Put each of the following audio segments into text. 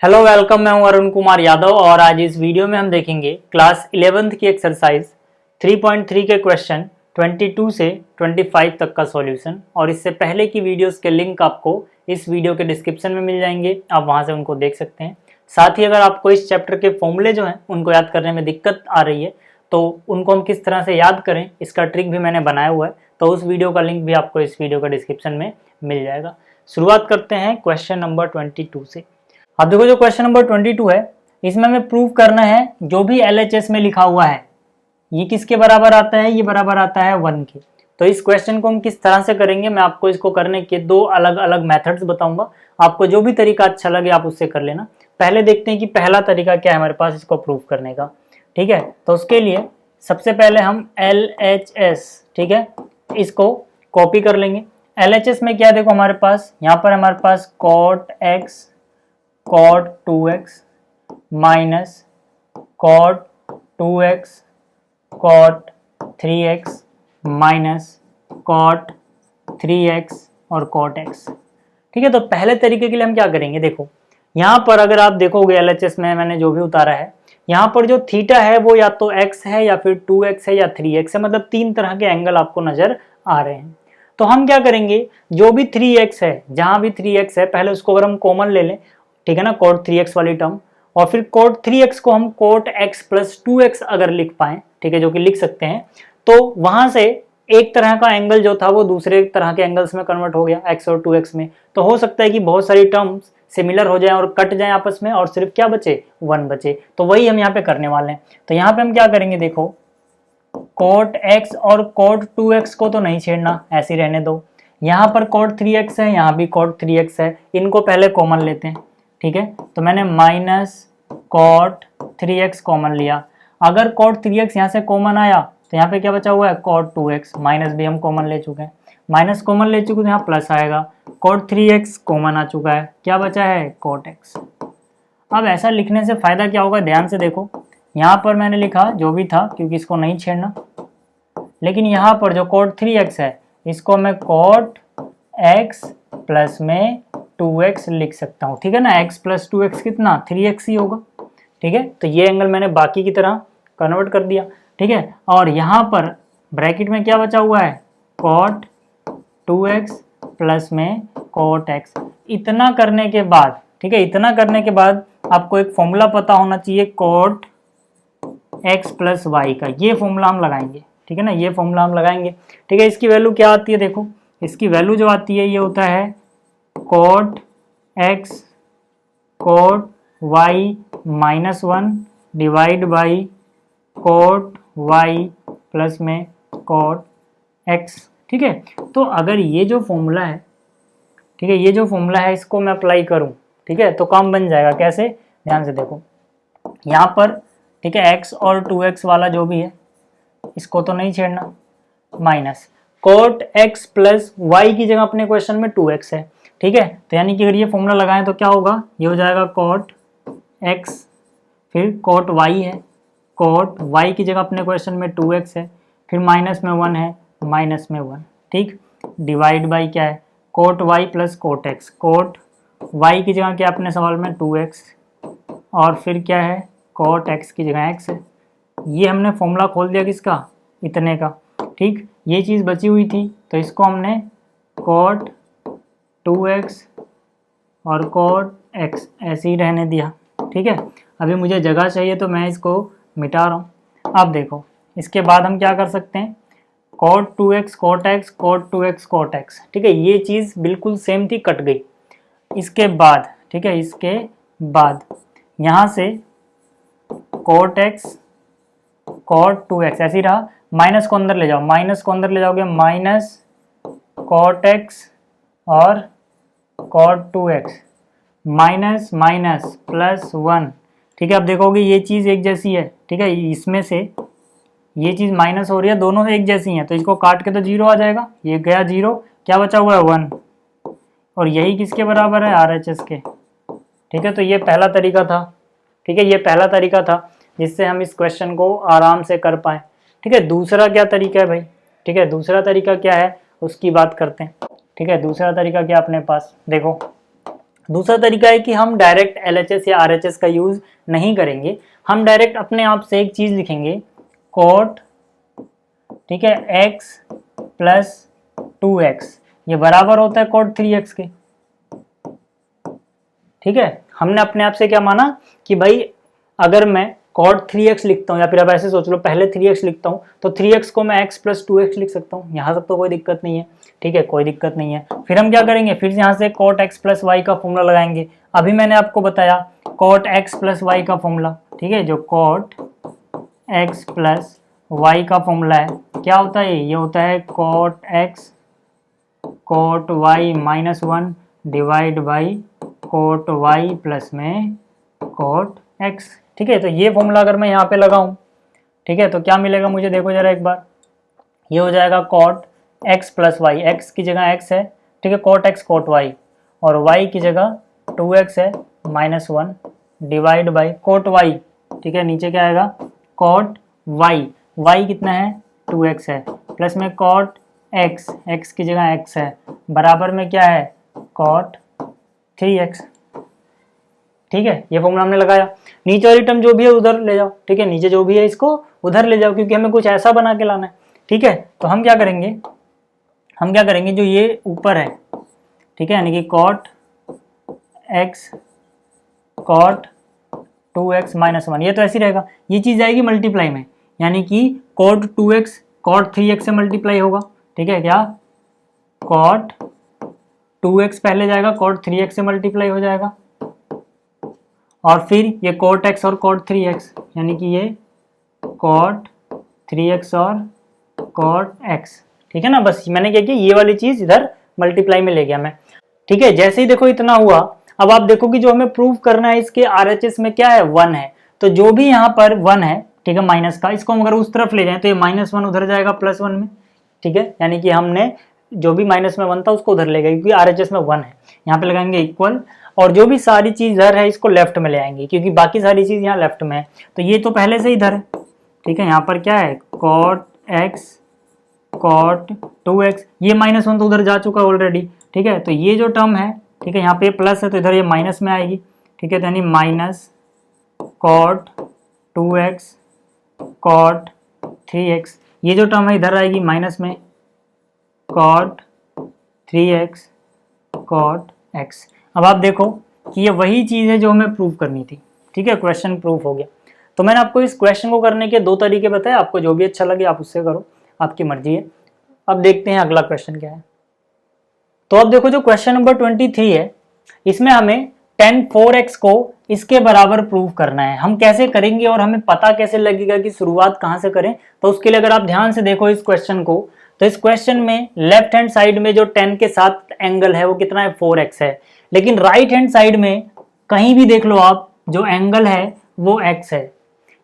Hello welcome, मैं हूं अरुण कुमार यादव और आज इस वीडियो में हम देखेंगे क्लास 11th की एक्सरसाइज 3.3 के क्वेश्चन 22 से 25 तक का सॉल्यूशन। और इससे पहले की वीडियोस के लिंक आपको इस वीडियो के डिस्क्रिप्शन में मिल जाएंगे, आप वहां से उनको देख सकते हैं। साथ ही अगर आपको इस चैप्टर के फॉर्मूले जो हैं उनको याद करने में दिक्कत आ रही है तो उनको हम किस तरह से याद करें इसका ट्रिक भी मैंने बनाया हुआ है, तो उस वीडियो का लिंक भी आपको इस वीडियो का डिस्क्रिप्शन में मिल जाएगा। शुरुआत करते हैं क्वेश्चन नंबर 22 से। अब देखो, जो क्वेश्चन नंबर 22 है इसमें हमें प्रूव करना है जो भी LHS में लिखा हुआ है ये किसके बराबर आता है, ये बराबर आता है 1 के। तो इस क्वेश्चन को हम किस तरह से करेंगे, मैं आपको इसको करने के दो अलग अलग मेथड्स बताऊंगा। आपको जो भी तरीका अच्छा लगे आप उससे कर लेना। पहले देखते हैं कि पहला तरीका क्या है हमारे पास इसको प्रूव करने का। ठीक है, तो उसके लिए सबसे पहले हम LHS, ठीक है, इसको कॉपी कर लेंगे। LHS में क्या है, देखो हमारे पास यहाँ पर हमारे पास cot x cot 2x minus cot 2x cot 3x minus cot 3x और cot x। ठीक है, तो पहले तरीके के लिए हम क्या करेंगे, देखो यहाँ पर अगर आप देखोगे LHS में मैंने जो भी उतारा है, यहाँ पर जो थीटा है वो या तो x है या फिर 2x है या 3x है, मतलब तीन तरह के एंगल आपको नजर आ रहे हैं। तो हम क्या करेंगे, जो भी 3x है, जहां भी 3x है पहले उसको अगर हम कॉमन ले लें, ठीक है ना, cot 3x वाली टर्म, और फिर cot 3x को हम cot x प्लस 2x अगर लिख पाए, ठीक है, जो कि लिख सकते हैं, तो वहां से एक तरह का एंगल जो था वो दूसरे तरह के एंगल्स में कन्वर्ट हो गया x और 2x में। तो हो सकता है कि बहुत सारी टर्म्स सिमिलर हो जाए और कट जाए आपस में और सिर्फ क्या बचे, 1 बचे। तो वही हम यहाँ पे करने वाले हैं। तो यहाँ पे हम क्या करेंगे, देखो cot x और cot 2x को तो नहीं छेड़ना, ऐसे ही रहने दो। यहाँ पर cot 3x है, यहाँ भी cot 3x है, इनको पहले कॉमन लेते हैं। ठीक है, तो मैंने माइनस cot 3x कॉमन लिया। अगर cot 3x यहाँ से कॉमन आया तो यहाँ पे क्या बचा हुआ है, cot 2x, माइनस भी हम कॉमन ले चुके हैं, माइनस कॉमन ले चुके तो यहाँ प्लस आएगा, cot 3x कॉमन आ चुका है, क्या बचा है cot x। अब ऐसा लिखने से फायदा क्या होगा, ध्यान से देखो, यहाँ पर मैंने लिखा जो भी था क्योंकि इसको नहीं छेड़ना, लेकिन यहाँ पर जो cot 3x है इसको मैं cot x प्लस में 2x लिख सकता हूँ। ठीक है ना, x प्लस 2x कितना, 3x ही होगा। ठीक है, तो ये एंगल मैंने बाकी की तरह कन्वर्ट कर दिया। ठीक है, और यहाँ पर ब्रैकेट में क्या बचा हुआ है, cot 2x प्लस में cot x। इतना करने के बाद, ठीक है, इतना करने के बाद आपको एक फॉर्मूला पता होना चाहिए cot x प्लस y का, ये फॉर्मूला हम लगाएंगे। ठीक है ना, ये फॉर्मूला हम लगाएंगे। ठीक है, इसकी वैल्यू क्या आती है, देखो इसकी वैल्यू जो आती है ये होता है cot x cot y minus 1 divide by cot y plus में cot x। ठीक है, तो अगर ये जो फॉर्मूला है, ठीक है, ये जो फॉर्मूला है इसको मैं अप्लाई करूं, ठीक है, तो काम बन जाएगा। कैसे, ध्यान से देखो, यहाँ पर ठीक है x और 2x वाला जो भी है इसको तो नहीं छेड़ना, minus cot x plus y की जगह अपने क्वेश्चन में 2x है। ठीक है, तो यानी कि अगर ये फॉर्मूला लगाएं तो क्या होगा, ये हो जाएगा cot x, फिर cot y है, cot y की जगह अपने क्वेश्चन में 2x है, फिर माइनस में 1 है, माइनस में 1, ठीक, डिवाइड बाई क्या है, cot y plus cot x, cot y की जगह क्या अपने सवाल में 2x, और फिर क्या है, cot x की जगह x है। ये हमने फॉर्मूला खोल दिया किसका, इतने का। ठीक, ये चीज़ बची हुई थी तो इसको हमने cot 2x और cot x ऐसे ही रहने दिया। ठीक है, अभी मुझे जगह चाहिए तो मैं इसको मिटा रहा हूँ। अब देखो इसके बाद हम क्या कर सकते हैं, cot 2x cot x cot 2x cot x। ठीक है, ये चीज़ बिल्कुल सेम थी, कट गई। इसके बाद, ठीक है, इसके बाद यहाँ से cot x cot 2x ऐसे ही रहा, माइनस को अंदर ले जाओ, माइनस को अंदर ले जाओगे, माइनस cot x और cot 2x, minus minus plus 1। ठीक है, अब देखोगे ये चीज़ एक जैसी है। ठीक है, इसमें से ये चीज़ माइनस हो रही है, दोनों से एक जैसी हैं, तो इसको काट के तो 0 आ जाएगा, ये गया 0, क्या बचा हुआ है 1, और यही किसके बराबर है, RHS के। ठीक है, तो ये पहला तरीका था। ठीक है, ये पहला तरीका था जिससे हम इस क्वेश्चन को आराम से कर पाए। ठीक है, दूसरा क्या तरीका है भाई, ठीक है, दूसरा तरीका क्या है उसकी बात करते हैं। ठीक है, दूसरा तरीका क्या अपने पास, देखो दूसरा तरीका है कि हम डायरेक्ट LHS या RHS का यूज नहीं करेंगे, हम डायरेक्ट अपने आप से एक चीज लिखेंगे कॉट, ठीक है, x प्लस 2x, ये बराबर होता है कॉट 3x के। ठीक है, हमने अपने आप से क्या माना कि भाई अगर मैं कॉट 3x लिखता हूँ, या फिर अब ऐसे सोच लो पहले 3x लिखता हूँ तो 3x को मैं x प्लस 2x लिख सकता हूँ, यहाँ तक तो कोई दिक्कत नहीं है। ठीक है, कोई दिक्कत नहीं है। फिर हम क्या करेंगे, फिर यहाँ से कॉट x प्लस वाई का फॉर्मूला लगाएंगे। अभी मैंने आपको बताया कॉट x प्लस वाई का फॉर्मूला, ठीक है, जो कॉट x प्लस वाई का फॉर्मूला है क्या होता है, ये होता है cot x cot y minus 1 divide by cot y plus में कॉट x। ठीक है, तो ये फॉर्मूला अगर मैं यहाँ पे लगाऊं, ठीक है, तो क्या मिलेगा मुझे, देखो जरा एक बार, ये हो जाएगा cot x plus y, x की जगह x है, ठीक है, कॉट x कॉट y, और y की जगह 2x है minus 1 divide by cot y। ठीक है, नीचे क्या आएगा कॉट y, y कितना है 2x है, प्लस में कॉट x, x की जगह x है, बराबर में क्या है कॉट 3x। ठीक है, ये फॉर्मूला हमने लगाया। नीचे वाली टर्म जो भी है उधर ले जाओ, ठीक है, नीचे जो भी है इसको उधर ले जाओ, क्योंकि हमें कुछ ऐसा बना के लाना है। ठीक है, तो हम क्या करेंगे, जो ये ऊपर है, ठीक है, यानी कि cot x cot 2x minus 1, ये तो ऐसी रहेगा, ये चीज जाएगी मल्टीप्लाई में, यानी कि कॉट 2x कॉट 3x से मल्टीप्लाई होगा। ठीक है, क्या कॉट 2x पहले जाएगा, कॉट 3x से मल्टीप्लाई हो जाएगा, और फिर ये कॉट x और कॉट 3x, यानी कि ये कॉट 3x और कॉट x। ठीक है ना, बस मैंने क्या किया, ये वाली चीज इधर मल्टीप्लाई में ले गया मैं। ठीक है, जैसे ही देखो इतना हुआ, अब आप देखो कि जो हमें प्रूव करना है इसके RHS में क्या है 1 है, तो जो भी यहाँ पर 1 है, ठीक है, माइनस का, इसको हम अगर उस तरफ ले जाएं तो ये -1 उधर जाएगा +1 में। ठीक है, यानी कि हमने जो भी माइनस में 1 था उसको उधर ले गए, क्योंकि RHS में 1 है, यहाँ पे लगाएंगे इक्वल, और जो भी सारी चीज इधर है इसको लेफ्ट में ले आएंगे, क्योंकि बाकी सारी चीज यहाँ लेफ्ट में है, तो ये तो पहले से इधर है। ठीक है, यहाँ पर क्या है कॉट x कॉट 2x, ये -1 तो उधर जा चुका है ऑलरेडी। ठीक है, तो ये जो टर्म है, ठीक है, यहाँ पे प्लस है तो इधर ये माइनस में आएगी। ठीक है, तो यानी minus cot 2x cot 3x, ये जो टर्म है इधर आएगी माइनस में कॉट 3x कॉट x। अब आप देखो कि ये वही चीज़ है जो हमें प्रूव करनी थी। ठीक है, क्वेश्चन प्रूफ हो गया। तो मैंने आपको इस क्वेश्चन को करने के 2 तरीके बताए, आपको जो भी अच्छा लगे आप उससे करो, आपकी मर्जी है। अब देखते हैं अगला क्वेश्चन क्या है। तो अब देखो जो क्वेश्चन नंबर 23 है, इसमें हमें tan 4x को इसके बराबर प्रूव करना है। हम कैसे करेंगे और हमें पता कैसे लगेगा कि शुरुआत कहाँ से करें, तो उसके लिए अगर आप ध्यान से देखो इस क्वेश्चन को, तो इस क्वेश्चन में लेफ्ट हैंड साइड में जो 10 के साथ एंगल है वो कितना है 4x है, लेकिन राइट हैंड साइड में कहीं भी देख लो आप, जो एंगल है वो x है,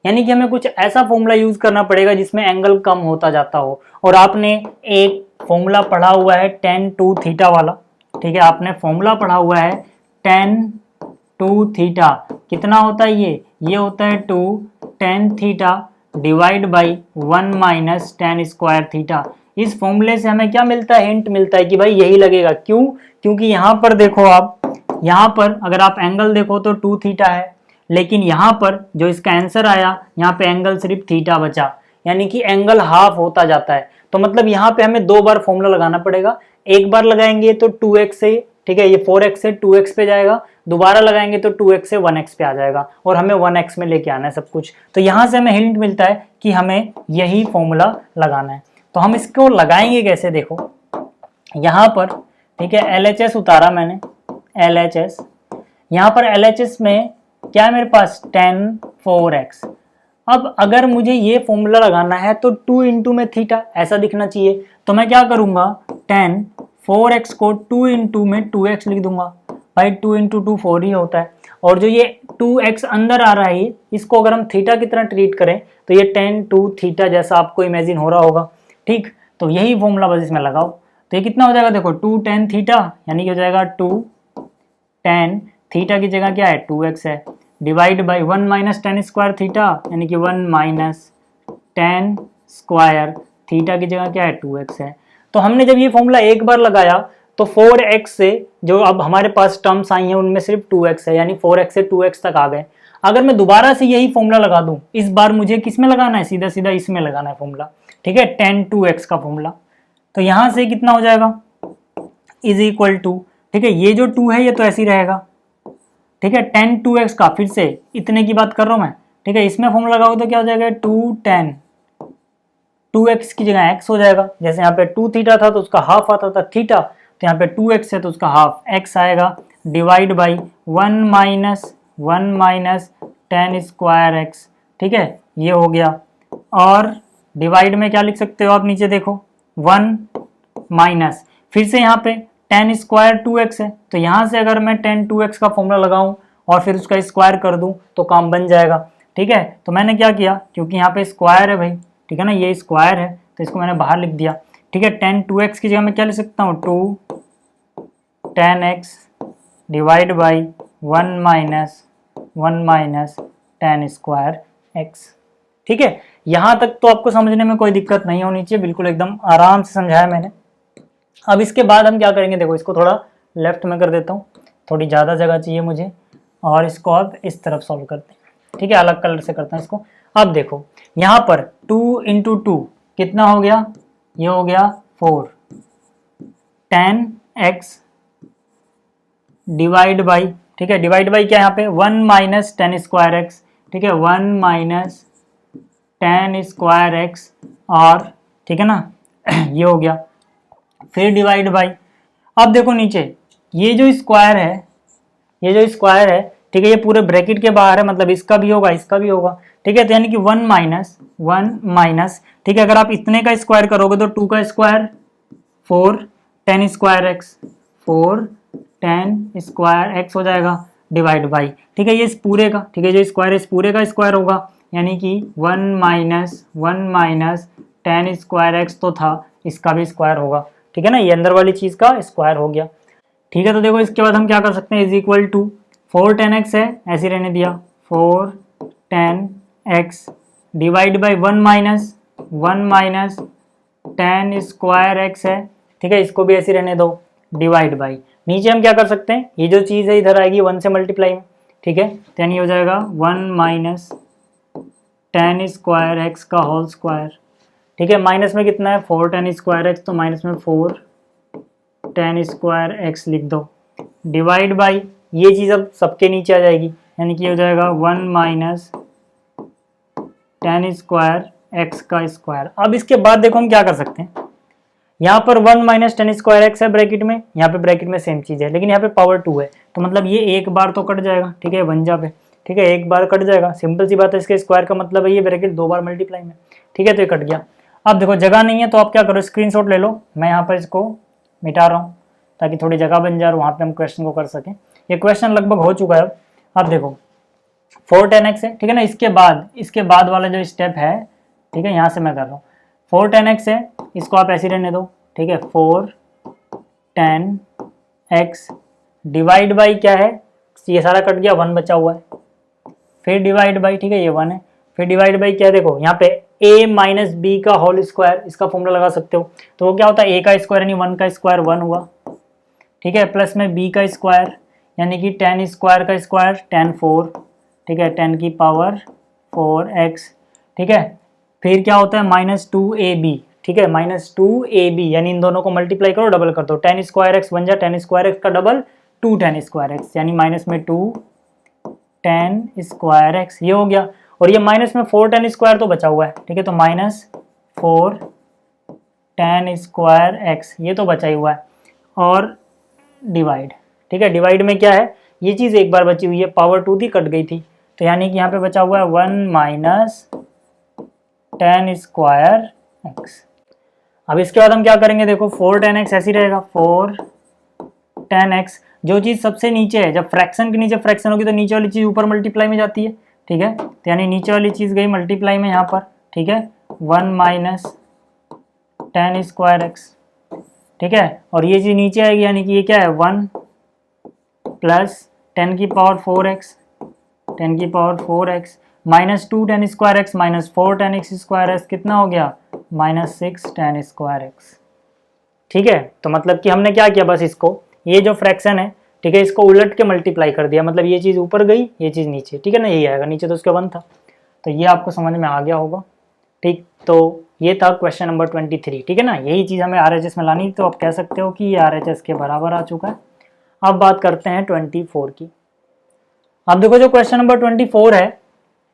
यानी कि हमें कुछ ऐसा फॉर्मूला यूज करना पड़ेगा जिसमें एंगल कम होता जाता हो। और आपने एक फॉर्मूला पढ़ा हुआ है tan 2 थीटा वाला, ठीक है, आपने फॉर्मूला पढ़ा हुआ है tan 2 थीटा, कितना होता है ये होता है 2 tan theta divide by 1 minus tan square theta. इस फॉर्मूले से हमें क्या मिलता है, हिंट मिलता है कि भाई यही लगेगा। क्यों, क्योंकि यहाँ पर देखो आप, यहाँ पर अगर आप एंगल देखो तो 2 थीटा है, लेकिन यहाँ पर जो इसका आंसर आया, यहाँ पे एंगल सिर्फ थीटा बचा, यानी कि एंगल हाफ होता जाता है। तो मतलब यहाँ पे हमें 2 बार फॉर्मूला लगाना पड़ेगा। एक बार लगाएंगे तो 2x से, ठीक है, ये 4x से 2x पे जाएगा, दोबारा लगाएंगे तो 2x से 1x पे आ जाएगा, और हमें 1x में लेके आना है सब कुछ। तो यहाँ से हमें हिंट मिलता है कि हमें यही फॉर्मूला लगाना है। तो हम इसको लगाएंगे कैसे, देखो यहाँ पर, ठीक है, LHS उतारा मैंने, LHS, यहाँ पर LHS में क्या है मेरे पास tan 4x। अब अगर मुझे ये फॉर्मूला लगाना है तो 2 इंटू में थीटा ऐसा दिखना चाहिए, तो मैं क्या करूंगा tan 4x को 2 इंटू में 2x लिख दूंगा। भाई 2 इंटू 2 4 ही होता है, और जो ये 2x अंदर आ रहा है इसको अगर हम थीटा की तरह ट्रीट करें तो ये tan 2 थीटा जैसा आपको इमेजिन हो रहा होगा। ठीक, तो यही फॉर्मूला बस इसमें लगाओ, तो ये कितना हो जाएगा, देखो 2 tan थीटा, यानी कि हो जाएगा 2 tan थीटा की जगह क्या है 2x है, divide by 1 minus tan square theta, यानी कि 1 माइनस tan स्क्वायर थीटा की जगह क्या है 2x है। तो हमने जब ये फॉर्मूला एक बार लगाया तो 4x से जो अब हमारे पास टर्म्स आई हैं उनमें सिर्फ 2x है, यानी 4x से 2x तक आ गए। अगर मैं दोबारा से यही फॉर्मूला लगा दूं, इस बार मुझे किस में लगाना है, सीधा सीधा इसमें लगाना है फॉर्मूला, ठीक है, tan 2x का फॉर्मूला। तो यहां से कितना हो जाएगा, इज इक्वल टू, ठीक है, ये जो 2 है ये तो ऐसे ही रहेगा, ठीक है, tan 2x का, फिर से इतने की बात कर रहा हूं मैं, ठीक है, इसमें फॉर्मूला लगाओ तो क्या हो जाएगा, 2 tan 2x की जगह x हो जाएगा। जैसे यहाँ पे 2 थीटा था तो उसका हाफ आता था थीटा, तो यहाँ पे 2x है तो उसका हाफ x आएगा, divide by 1 minus tan square x, ठीक है, ये हो गया। और डिवाइड में क्या लिख सकते हो आप, नीचे देखो 1 माइनस, फिर से यहाँ पे tan स्क्वायर 2x है, तो यहाँ से अगर मैं tan 2x का फॉर्मूला लगाऊं और फिर उसका स्क्वायर कर दूं तो काम बन जाएगा, ठीक है। तो मैंने क्या किया, क्योंकि यहाँ पे स्क्वायर है भाई, ठीक है ना, ये स्क्वायर है तो इसको मैंने बाहर लिख दिया, ठीक है। tan 2x की जगह मैं क्या लिख सकता हूँ, 2 tan x divide by 1 minus tan square x, ठीक है। यहाँ तक तो आपको समझने में कोई दिक्कत नहीं होनी चाहिए, बिल्कुल एकदम आराम से समझाया मैंने। अब इसके बाद हम क्या करेंगे, देखो इसको थोड़ा लेफ्ट में कर देता हूँ, थोड़ी ज़्यादा जगह चाहिए मुझे, और इसको अब इस तरफ सॉल्व करते हैं, ठीक है, अलग कलर से करते हैं इसको। अब देखो यहाँ पर 2 इंटू 2 कितना हो गया, ये हो गया 4 tan x डिवाइड बाई, ठीक है, डिवाइड बाई क्या यहाँ पे 1 माइनस tan स्क्वायर x, ठीक है, 1 माइनस tan स्क्वायर x, और ठीक है ना ये हो गया, फिर डिवाइड बाई, अब देखो नीचे ये जो स्क्वायर है, ये जो स्क्वायर है, ठीक है, ये पूरे ब्रैकेट के बाहर है, मतलब इसका भी होगा इसका भी होगा, ठीक है, तो यानी कि 1 माइनस, ठीक है, अगर आप इतने का स्क्वायर करोगे तो 2 का square 4 tan square x, 4 tan square x हो जाएगा, डिवाइड बाई, ठीक है, ये इस पूरे का, ठीक है, जो स्क्वायर है इस पूरे का स्क्वायर होगा, यानी कि 1 माइनस tan स्क्वायर x तो था, इसका भी स्क्वायर होगा, ठीक है ना, ये अंदर वाली चीज का स्क्वायर हो गया, ठीक है। तो देखो इसके बाद हम क्या कर सकते हैं, is equal to 4 tan x है, ऐसे रहने दिया, 4 tan x divide by 1 minus tan square x है, ठीक है, इसको भी ऐसे रहने दो, डिवाइड बाई, नीचे हम क्या कर सकते हैं, ये जो चीज़ है इधर आएगी 1 से मल्टीप्लाई में, ठीक है, तो यानी हो जाएगा 1 माइनस tan स्क्वायर x का होल स्क्वायर, ठीक है, माइनस में कितना है 4 tan स्क्वायर x, तो माइनस में 4 tan स्क्वायर x लिख दो, डिवाइड बाई, ये चीज़ अब सबके नीचे आ जाएगी, यानी कि हो जाएगा 1 माइनस tan स्क्वायर x का स्क्वायर। अब इसके बाद देखो हम क्या कर सकते हैं, यहाँ पर 1 माइनस tan स्क्वायर x है ब्रैकेट में, यहाँ पे ब्रैकेट में सेम चीज़ है, लेकिन यहाँ पे पावर 2 है, तो मतलब ये एक बार तो कट जाएगा, ठीक है, 1 जा पे, ठीक है, एक बार कट जाएगा, सिंपल सी बात है, इसके स्क्वायर का मतलब है ये ब्रैकेट 2 बार मल्टीप्लाई में, ठीक है, तो ये कट गया। अब देखो जगह नहीं है तो आप क्या करो, स्क्रीनशॉट ले लो, मैं यहाँ पर इसको मिटा रहा हूँ ताकि थोड़ी जगह बन जाए और वहाँ पे हम क्वेश्चन को कर सकें। ये क्वेश्चन लगभग हो चुका है। अब देखो 4 tan x है, ठीक है ना, इसके बाद वाला जो स्टेप है, ठीक है, यहाँ से मैं कर रहा हूँ, 4 tan x है, इसको आप ऐसे रहने दो, ठीक है, 4 tan x डिवाइड बाई क्या है, ये सारा कट गया, 1 बचा हुआ है, फिर डिवाइड बाई, ठीक है, ये 1 है, फिर डिवाइड बाई क्या, देखो यहाँ पे a माइनस बी का होल स्क्वायर, इसका फॉर्मूला लगा सकते हो, तो वो क्या होता है, a का स्क्वायर यानी 1 का स्क्वायर 1 हुआ, ठीक है, प्लस में b का स्क्वायर यानी कि tan स्क्वायर का स्क्वायर tan 4, ठीक है, 10 की पावर 4x, ठीक है, फिर क्या होता है माइनस 2ab, ठीक है, माइनस 2ab, यानी इन दोनों को मल्टीप्लाई करो, डबल कर दो, tan स्क्वायर x बन जाए tan स्क्वायर x का डबल 2 tan स्क्वायर x, यानी माइनस में 2 tan स्क्वायर x, ये हो गया, और ये माइनस में 4 tan स्क्वायर तो बचा हुआ है, ठीक है, तो माइनस 4 tan स्क्वायर x ये तो बचा ही हुआ है, और डिवाइड, ठीक है, डिवाइड में क्या है, ये चीज़ एक बार बची हुई है, पावर 2 थी कट गई थी, तो यानी कि यहाँ पे बचा हुआ है 1 माइनस tan स्क्वायर x। अब इसके बाद हम क्या करेंगे, देखो 4 tan x ऐसी रहेगा, 4 tan x, जो चीज़ सबसे नीचे है, जब फ्रैक्शन के नीचे फ्रैक्शन होगी तो नीचे वाली चीज़ ऊपर मल्टीप्लाई में जाती है, ठीक है, तो यानी नीचे वाली चीज़ गई मल्टीप्लाई में यहाँ पर, ठीक है, 1 माइनस tan स्क्वायर x, ठीक है, और ये चीज़ नीचे आएगी, यानी कि ये क्या है 1 प्लस 10 की पावर 4x, 10 की power 4x minus 2 tan square x minus 4 tan x square x, कितना हो गया माइनस 6 tan स्क्वायर x, ठीक है। तो मतलब कि हमने क्या किया, बस इसको, ये जो फ्रैक्शन है, ठीक है, इसको उलट के मल्टीप्लाई कर दिया, मतलब ये चीज़ ऊपर गई, ये चीज़ नीचे, ठीक है ना, यही आएगा, नीचे तो उसके 1 था। तो ये आपको समझ में आ गया होगा। ठीक, तो ये था क्वेश्चन नंबर 23, ठीक है ना। यही चीज़ हमें RHS में लानी, तो आप कह सकते हो कि ये RHS के बराबर आ चुका है। अब बात करते हैं 24 की। अब देखो जो क्वेश्चन नंबर 24 है,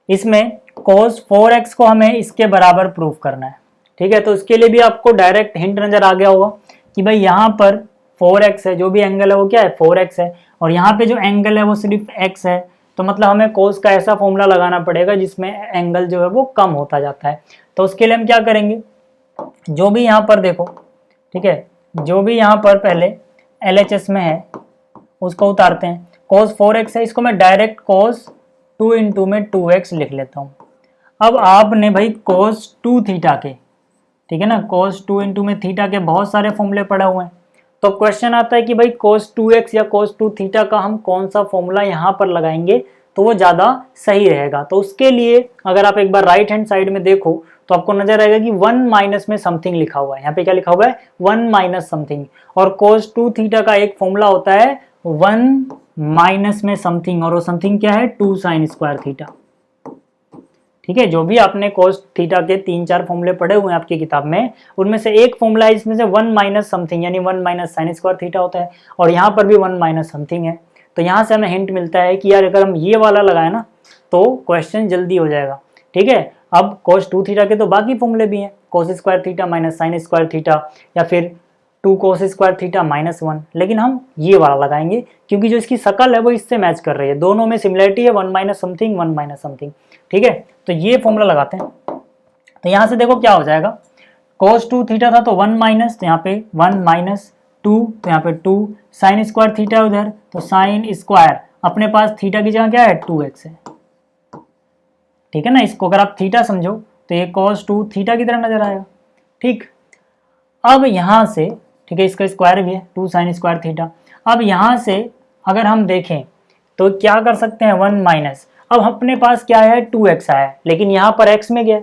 इसमें cos 4x को हमें इसके बराबर प्रूफ करना है, ठीक है। तो इसके लिए भी आपको डायरेक्ट हिंट नजर आ गया होगा कि भाई यहाँ पर 4x है, जो भी एंगल है वो क्या है, 4x है, और यहाँ पे जो एंगल है वो सिर्फ x है। तो मतलब हमें cos का ऐसा फॉर्मूला लगाना पड़ेगा जिसमें एंगल जो है वो कम होता जाता है। तो उसके लिए हम क्या करेंगे, जो भी यहाँ पर देखो, ठीक है, जो भी यहाँ पर पहले LHS में है उसको उतारते हैं। cos 4x है, इसको मैं डायरेक्ट cos 2 इंटू में 2x लिख लेता हूँ। अब आपने भाई cos 2 थीटा के, ठीक है ना, cos 2 इंटू में थीटा के बहुत सारे फॉर्मूले पड़े हुए हैं। तो क्वेश्चन आता है कि भाई cos 2x या cos 2 थीटा का हम कौन सा फॉर्मूला यहाँ पर लगाएंगे तो वो ज़्यादा सही रहेगा। तो उसके लिए अगर आप एक बार राइट हैंड साइड में देखो तो आपको नजर आएगा कि 1 माइनस में समथिंग लिखा हुआ है। यहाँ पे क्या लिखा हुआ है, 1 माइनस समथिंग, और cos 2 थीटा का एक फॉर्मूला होता है 1 माइनस में समथिंग, और वो समथिंग क्या है, 2 साइन स्क्वायर थीटा। ठीक है, जो भी आपने cos थीटा के 3-4 फॉर्मूले पढ़े हुए हैं आपकी किताब में, उनमें से एक फॉर्मूला है जिसमें से 1 माइनस समथिंग यानी 1 माइनस साइन स्क्वायर थीटा होता है, और यहाँ पर भी 1 माइनस समथिंग है। तो यहाँ से हमें हिंट मिलता है कि यार अगर हम ये वाला लगाए ना तो क्वेश्चन जल्दी हो जाएगा। ठीक है, अब cos 2 थीटा के तो बाकी फॉर्मूले भी हैं, cos square theta minus sine square theta, या फिर 2 cos स्क्वायर थीटा माइनस 1, लेकिन हम ये वाला लगाएंगे क्योंकि जो इसकी शकल है वो इससे मैच कर रही है, दोनों में सिमिलरिटी है, 1 माइनस समथिंग 1 माइनस समथिंग। ठीक है, तो ये फॉर्मूला लगाते हैं। तो यहाँ से देखो क्या हो जाएगा, cos 2 थीटा था तो 1 माइनस, तो यहाँ पे 1 माइनस 2, तो यहाँ पे 2 साइन स्क्वायर थीटा उधर, तो साइन स्क्वायर, अपने पास थीटा की जगह क्या है, 2x है। ठीक है ना, इसको अगर आप थीटा समझो तो ये cos 2 थीटा की तरह नजर आएगा। ठीक, अब यहाँ से, ठीक है, इसका स्क्वायर भी है 2 साइन स्क्वायर थीटा। अब यहाँ से अगर हम देखें तो क्या कर सकते हैं, 1 माइनस, अब अपने पास क्या है, 2x आया है, लेकिन यहाँ पर x में गया,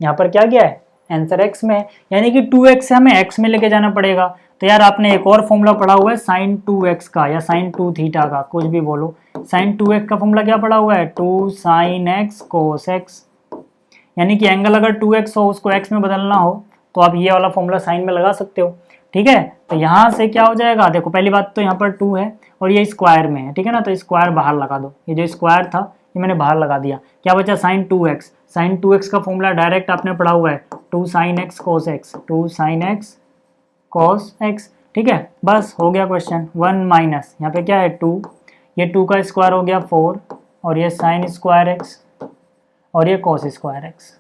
यहाँ पर क्या गया है, आंसर x में है, यानी कि 2x से हमें x में लेके जाना पड़ेगा। तो यार आपने एक और फॉर्मूला पढ़ा हुआ है साइन 2x का या साइन 2 थीटा का, कुछ भी बोलो, साइन 2x का फॉर्मूला क्या पढ़ा हुआ है, 2 साइन x cos x, यानी कि एंगल अगर 2x हो उसको x में बदलना हो तो आप ये वाला फॉर्मूला साइन में लगा सकते हो। ठीक है, तो यहाँ से क्या हो जाएगा, देखो पहली बात तो यहाँ पर 2 है और ये स्क्वायर में है, ठीक है ना, तो स्क्वायर बाहर लगा दो, ये जो स्क्वायर था ये मैंने बाहर लगा दिया, क्या बचा, साइन 2x, साइन 2x का फॉर्मूला डायरेक्ट आपने पढ़ा हुआ है 2 sine x cos x, 2 sine x cos x। ठीक है, बस हो गया क्वेश्चन। 1 माइनस, यहाँ पे क्या है 2, ये 2 का स्क्वायर हो गया 4, और ये साइन स्क्वायर x और ये cos स्क्वायर x।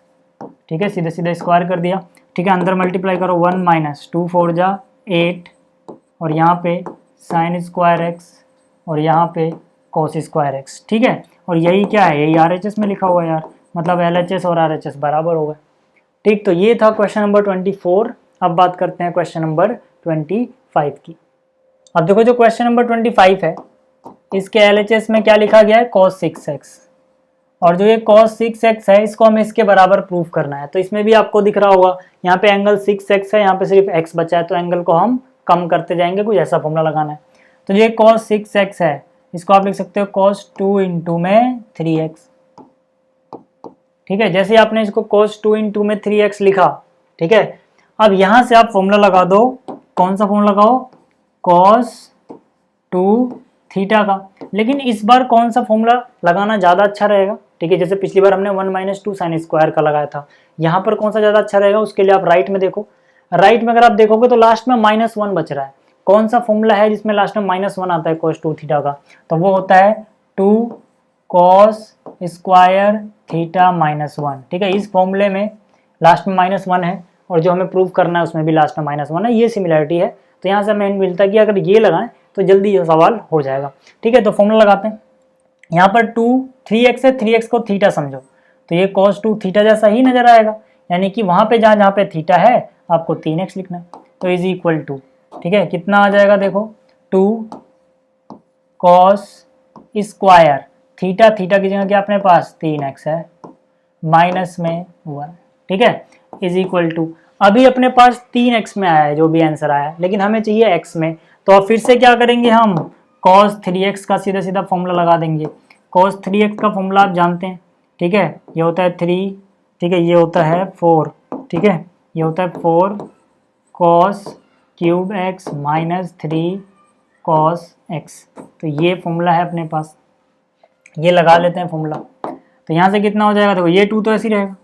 ठीक है, सीधे सीधे स्क्वायर कर दिया। ठीक है, अंदर मल्टीप्लाई करो, 1 माइनस 2 4 जा 8, और यहाँ पे साइन स्क्वायर एक्स और यहाँ पे cos स्क्वायर एक्स। ठीक है, और यही क्या है, यही RHS में लिखा हुआ है यार, मतलब LHS और RHS बराबर हो गए। ठीक, तो ये था क्वेश्चन नंबर 24। अब बात करते हैं क्वेश्चन नंबर 25 की। अब देखो जो क्वेश्चन नंबर 25 है इसके LHS में क्या लिखा गया है, cos 6x, और जो ये cos 6x है इसको हमें इसके बराबर प्रूफ करना है। तो इसमें भी आपको दिख रहा होगा यहाँ पे एंगल 6x है, यहाँ पे सिर्फ x बचा है, तो एंगल को हम कम करते जाएंगे, कुछ ऐसा फॉर्मूला लगाना है। तो ये cos 6x है, इसको आप लिख सकते हो cos 2 इंटू में 3x। ठीक है, जैसे आपने इसको cos 2 इंटू में 3x लिखा, ठीक है, अब यहाँ से आप फॉर्मूला लगा दो, कौन सा फॉर्मूला लगाओ, cos 2 थीटा का। लेकिन इस बार कौन सा फॉर्मूला लगाना ज़्यादा अच्छा रहेगा, ठीक है, जैसे पिछली बार हमने 1 माइनस 2 साइन स्क्वायर का लगाया था, यहाँ पर कौन सा ज़्यादा अच्छा रहेगा, उसके लिए आप राइट में देखो। राइट में अगर आप देखोगे तो लास्ट में -1 बच रहा है। कौन सा फॉर्मूला है जिसमें लास्ट में -1 आता है cos 2 थीटा का, तो वो होता है 2 cos स्क्वायर थीटा -1। ठीक है, इस फॉर्मूले में लास्ट में -1 है और जो हमें प्रूव करना है उसमें भी लास्ट में -1 है, ये सिमिलरिटी है। तो यहाँ से हमें हिंट मिलता है कि अगर ये लगाएं तो जल्दी ये सवाल हो जाएगा। ठीक है, तो फॉर्मूला लगाते हैं। यहाँ पर 3x है, 3x को थीटा समझो, तो ये cos 2 थीटा जैसा ही नजर आएगा, यानी कि वहाँ पे जहाँ पे थीटा है आपको 3x लिखना है, तो इज इक्वल टू, ठीक है, कितना आ जाएगा, देखो 2 cos स्क्वायर थीटा, थीटा की जगह क्या अपने पास 3x है, माइनस में 1, ठीक है, इज इक्वल टू, अभी अपने पास 3x में आया है जो भी आंसर आया है, लेकिन हमें चाहिए x में। तो अब फिर से क्या करेंगे हम, cos 3x का सीधा सीधा फॉर्मूला लगा देंगे। cos 3x का फॉर्मूला आप जानते हैं, ठीक है, ये होता है 3, ठीक है, ये होता है 4, ठीक है, ये होता है 4 cos cube x minus 3 cos x। तो ये फॉर्मूला है अपने पास, ये लगा लेते हैं फॉर्मूला। तो यहाँ से कितना हो जाएगा, देखो ये 2 तो ऐसे ही रहेगा,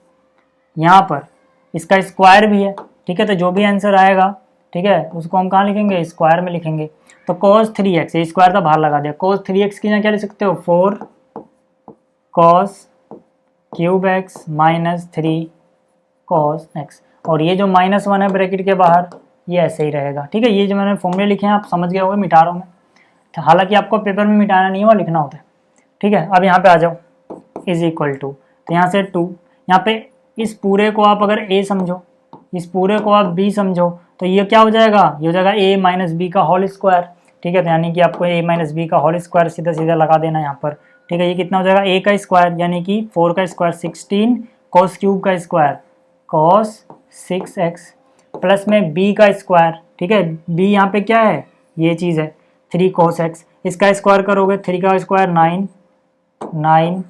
यहाँ पर इसका स्क्वायर भी है, ठीक है, तो जो भी आंसर आएगा, ठीक है, उसको हम कहाँ लिखेंगे, स्क्वायर में लिखेंगे। तो cos 3x, ये स्क्वायर था बाहर लगा दिया, cos 3x की यहाँ क्या लिख सकते हो, 4 cos cube x minus 3 cos x, और ये जो -1 है ब्रैकेट के बाहर, ये ऐसे ही रहेगा, ठीक है। ये जो मैंने फॉर्मूले लिखे हैं आप समझ गए होंगे, मिटा रहा हूँ मैं, तो हालांकि आपको पेपर में मिटाना नहीं हुआ, लिखना होता है, ठीक है। अब यहाँ पे आ जाओ, इज इक्वल टू, तो यहाँ से 2, यहाँ पे इस पूरे को आप अगर a समझो, इस पूरे को आप b समझो, तो ये क्या हो जाएगा, ये हो जाएगा a माइनस बी का होल स्क्वायर, ठीक है। तो यानी कि आपको a माइनस बी का होल स्क्वायर सीधा सीधा लगा देना यहाँ पर, ठीक है। ये कितना हो जाएगा, a का स्क्वायर यानी कि 4 का स्क्वायर 16 cos क्यूब का स्क्वायर cos 6x प्लस में b का स्क्वायर, ठीक है, b यहाँ पे क्या है, ये चीज़ है 3 cos x, इसका स्क्वायर करोगे 3 का स्क्वायर 9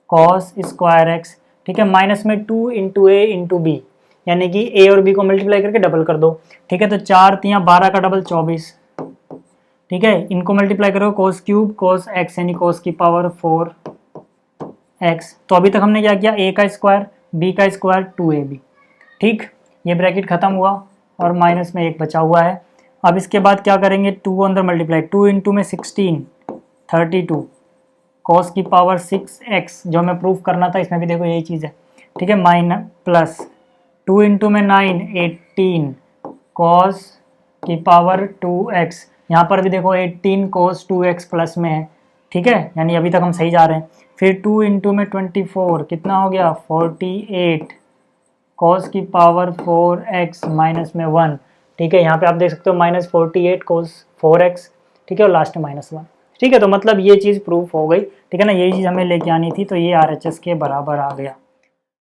cos स्क्वायर x, ठीक है, माइनस में 2 इंटू ए इंटू बी, यानी कि a और b को मल्टीप्लाई करके डबल कर दो, ठीक है। तो 4 3 12 का डबल 24, ठीक है, इनको मल्टीप्लाई करो cos क्यूब cos x यानी cos की पावर 4x। तो अभी तक हमने क्या किया, a का स्क्वायर b का स्क्वायर 2ab, ठीक, ये ब्रैकेट खत्म हुआ और माइनस में 1 बचा हुआ है। अब इसके बाद क्या करेंगे, 2 अंदर मल्टीप्लाई, 2 इंटू में 16 32 cos की पावर 6x, जो हमें प्रूफ करना था, इसमें भी देखो यही चीज़ है, ठीक है, माइनस प्लस 2 इंटू में 9 18 cos की पावर 2x, यहाँ पर भी देखो 18 cos 2x प्लस में है, ठीक है, यानी अभी तक हम सही जा रहे हैं। फिर 2 इंटू में 24 कितना हो गया, 48 cos की पावर 4x माइनस में 1, ठीक है, यहाँ पे आप देख सकते हो -48 cos 4x, ठीक है, और लास्ट में -1, ठीक है। तो मतलब ये चीज़ प्रूफ हो गई, ठीक है ना, यही चीज़ हमें लेके आनी थी, तो ये RHS के बराबर आ गया।